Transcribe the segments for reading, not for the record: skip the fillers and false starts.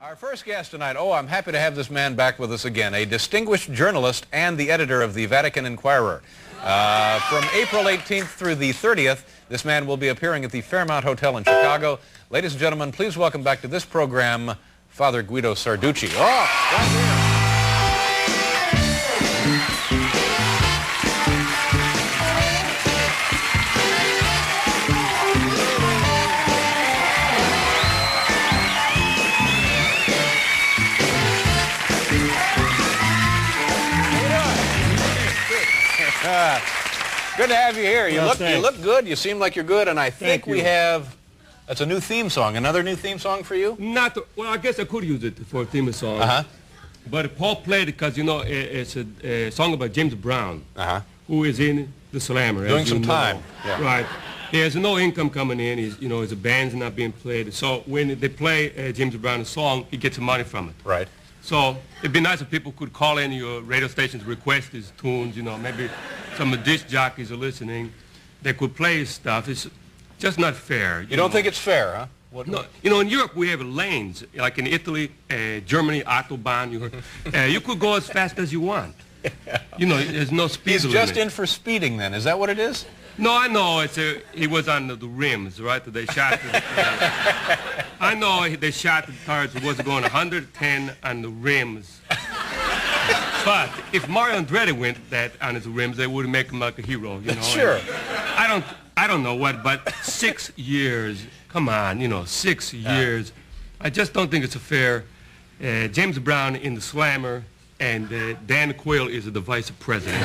Our first guest tonight, I'm happy to have this man back with us again, a distinguished journalist and the editor of the Vatican Inquirer. From April 18th through the 30th, this man will be appearing at the Fairmount Hotel in Chicago. Ladies and gentlemen, please welcome back to this program, Father Guido Sarducci. Right here. Good to have you here. You look good. You seem like you're good, and I think we have. That's a new theme song. Another new theme song for you? Well, I guess I could use it for a theme song. But Paul played it because, you know, it's a song about James Brown, who is in the Slammer. Doing some time. Yeah. Right. He has no income coming in. His band's not being played. So when they play James Brown's song, he gets some money from it. Right. So it'd be nice if people could call in your radio stations, request his tunes, you know, maybe some of the disc jockeys are listening. They could play his stuff. It's just not fair. You don't think it's fair, huh? No, you know, in Europe we have lanes, like in Italy, Germany, Autobahn. You could go as fast as you want. You know, there's no speed limit. He's just in for speeding then. Is that what it is? No, I know. He was on the rims, right? They shot I know they shot the tires. It was going 110 on the rims. But if Mario Andretti went that on his rims, they would make him like a hero, you know. Sure. And I don't know what, but 6 years. Come on, you know, 6 years. I just don't think it's a fair. James Brown in the Slammer, and Dan Quayle is the vice president.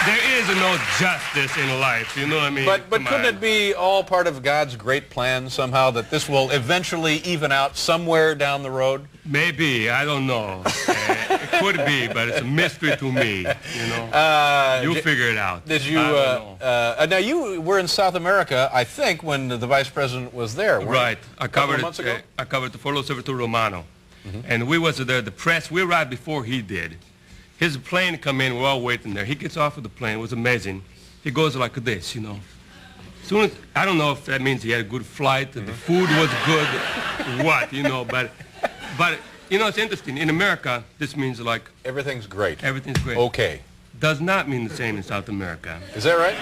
There is no justice in life, you know what I mean? But couldn't it be all part of God's great plan somehow that this will eventually even out somewhere down the road? Maybe, I don't know. It could be, but it's a mystery to me, you know. You'll figure it out. Did you, now you were in South America, I think, when the vice president was there, right. A couple of months ago? I covered the Foro Servitor Romano. And we was there, the press, we arrived before he did. His plane come in, we're all waiting there. He gets off of the plane, it was amazing. He goes like this, you know. Soon as, I don't know if that means he had a good flight, the food was good, what, you know, but, you know, it's interesting. In America, this means like... Everything's great. Everything's great. Okay. Does not mean the same in South America. Is that right?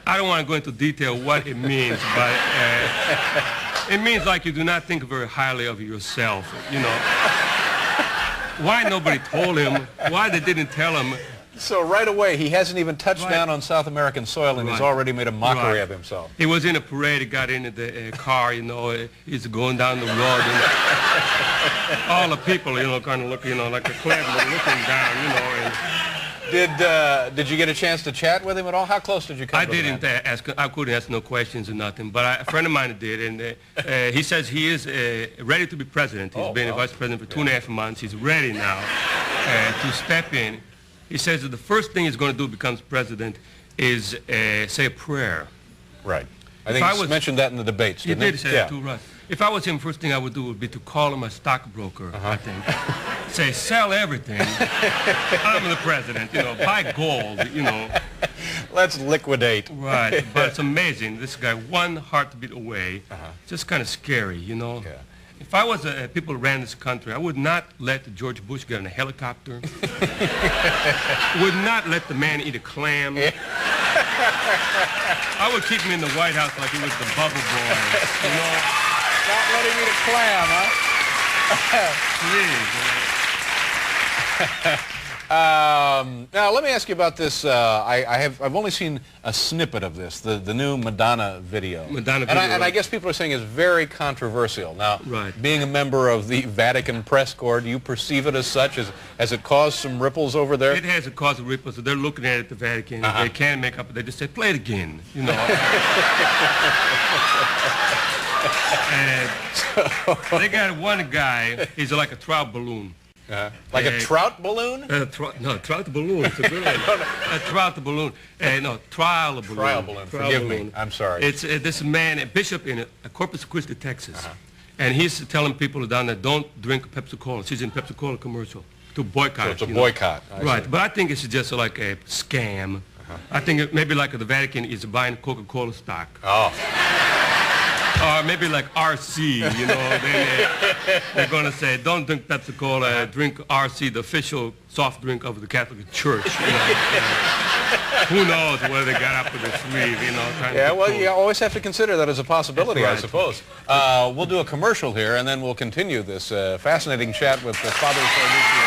I don't want to go into detail what it means, but it means like you do not think very highly of yourself, you know. Why nobody told him? Why they didn't tell him? So right away, he hasn't even touched down on South American soil, and he's already made a mockery of himself. He was in a parade. He got into the car, you know. He's going down the road. And all the people, you know, kind of look, you know, like a clever looking down, you know. And did you get a chance to chat with him at all? How close did you come? I didn't ask. I couldn't ask no questions or nothing. But a friend of mine did, and he says he is ready to be president. He's been a vice president for 2.5 months. He's ready now to step in. He says that the first thing he's going to do becomes president is say a prayer. Right. I think he mentioned that in the debates, didn't he? He did say that too, right. If I was him, first thing I would do would be to call him a stockbroker, I think. Say, sell everything. I'm the president, you know, buy gold, you know. Let's liquidate. Right, but it's amazing. This guy, one heartbeat away, just kind of scary, you know. Yeah. If I was people who ran this country, I would not let George Bush get in a helicopter. Would not let the man eat a clam. Yeah. I would keep him in the White House like he was the bubble boy, you know. Not let him eat a clam, huh? Please. Now, let me ask you about this. I've only seen a snippet of this, the new Madonna video. And I guess people are saying it's very controversial. Now, being a member of the Vatican press corps, do you perceive it as such? Has it caused some ripples over there? It has caused ripples. They're looking at it at the Vatican. They can't make up. They just say, play it again, you know. They got one guy, he's like a trout balloon. Like a trout balloon? No, trout balloon. It's a good one. A trout balloon. No, trial balloon. Trial balloon. Forgive me. I'm sorry. It's this man, a bishop in Corpus Christi, Texas. And he's telling people down there, don't drink Pepsi-Cola. She's in Pepsi-Cola commercial to boycott. So it's a boycott. Right, but I think it's just like a scam. I think maybe like the Vatican is buying Coca-Cola stock. Oh. Or maybe like RC, you know. They're going to say, don't drink Pepsi Cola, drink RC, the official soft drink of the Catholic Church. You know. Who knows whether they got up with their sleeve, you know. Yeah, well, you always have to consider that as a possibility, right. I suppose. We'll do a commercial here, and then we'll continue this fascinating chat with Father Sarducci.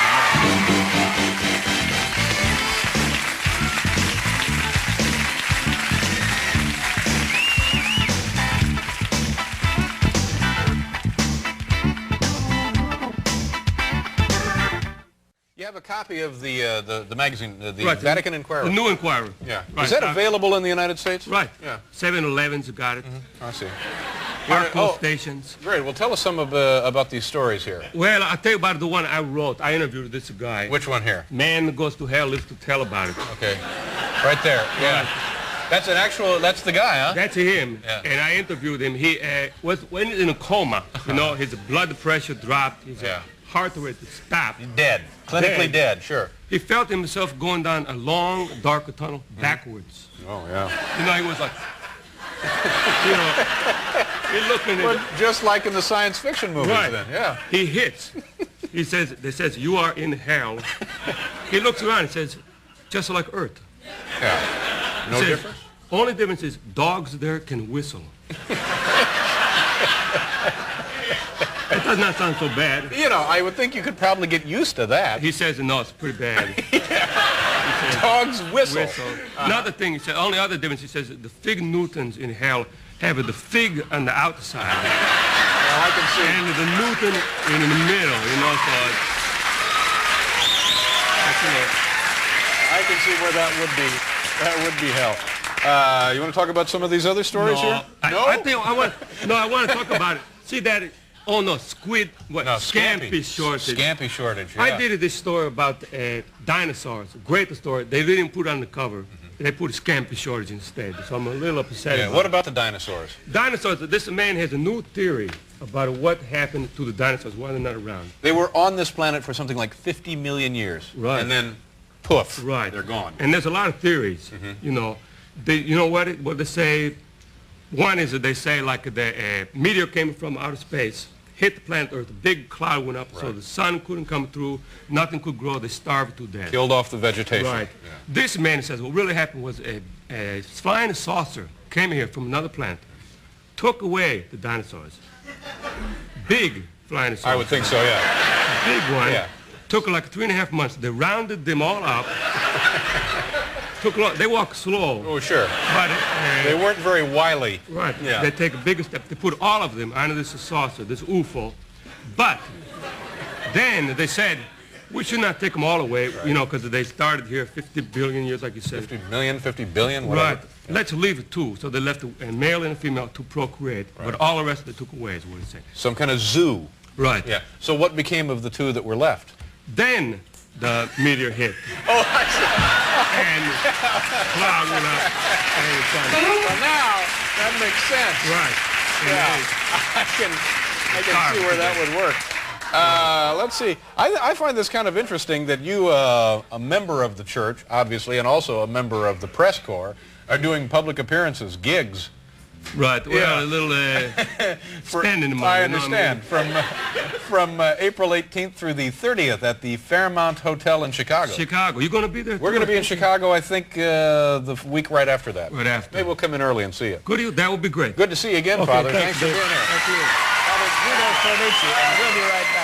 You have a copy of the magazine, the right, Vatican Inquirer. The new Inquirer. Yeah. Right. Is that available in the United States? Right. Yeah. 7-Elevens, you got it. I see. Hardcore stations. Great. Well, tell us some about these stories here. Well, I'll tell you about the one I wrote. I interviewed this guy. Which one here? Man goes to hell, lives to tell about it. Okay. Right there. Yeah. That's an actual, that's the guy, huh? That's him. Yeah. And I interviewed him. He went in a coma. You know, his blood pressure dropped. His heart rate stopped. Dead. Clinically dead, sure. He felt himself going down a long, dark tunnel backwards. Oh, yeah. You know, he was like, you know, he looking at just like in the science fiction movies then, yeah. He hits. They says, you are in hell. He looks around and says, just like Earth. Yeah. No difference? Only difference is dogs there can whistle. It does not sound so bad. You know, I would think you could probably get used to that. He says, no, it's pretty bad. Says, dogs whistle. Another thing, he said, only other difference, he says, the fig Newtons in hell have the fig on the outside. Well, I can see. And the Newton in the middle, you know, so I can see where that would be hell. You want to talk about some of these other stories here? No? I want to talk about it. See that? Oh, no, squid, what? No, scampi shortage. Scampi shortage, yeah. I did this story about dinosaurs, a great story. They didn't put it on the cover. They put scampi shortage instead, so I'm a little upset. Yeah, what about the dinosaurs? Dinosaurs, this man has a new theory about what happened to the dinosaurs while they're not around. They were on this planet for something like 50 million years. Right. And then, poof, right. They're gone. And there's a lot of theories, you know. You know what they say? One is that they say like the meteor came from outer space, hit the planet Earth, a big cloud went up, so the sun couldn't come through, nothing could grow, they starved to death. Killed off the vegetation. Right. Yeah. This man says what really happened was a flying saucer came here from another planet, took away the dinosaurs. Big flying saucer. I would think so, yeah. Big one. Yeah. Took like 3.5 months. They rounded them all up. They walk slow. Oh, sure. But they weren't very wily. Right. Yeah. They take a bigger step. They put all of them under this saucer, this UFO. But then they said, we should not take them all away, you know, because they started here 50 billion years, like you said. 50 million, 50 billion, whatever. Right. Yeah. Let's leave it two. So they left a male and a female to procreate, but all the rest they took away is what he said. Some kind of zoo. Right. Yeah. So what became of the two that were left? Then the meteor hit. Oh, I see. And cloud went up. Well, now that makes sense. Right. Yeah. I can see where that would work. Let's see. I find this kind of interesting that you, a member of the church, obviously, and also a member of the press corps, are doing public appearances, gigs. Right. Well, a little spending money. I understand. You know what I mean? From April 18th through the 30th at the Fairmount Hotel in Chicago. Chicago. You going to be there? We're going to be in Chicago, I think, the week right after that. Right after. Maybe we'll come in early and see you. Good. That would be great. Good to see you again, Father. Thanks for being here. Thank you. Father Guido Sarducci, and we'll be right back.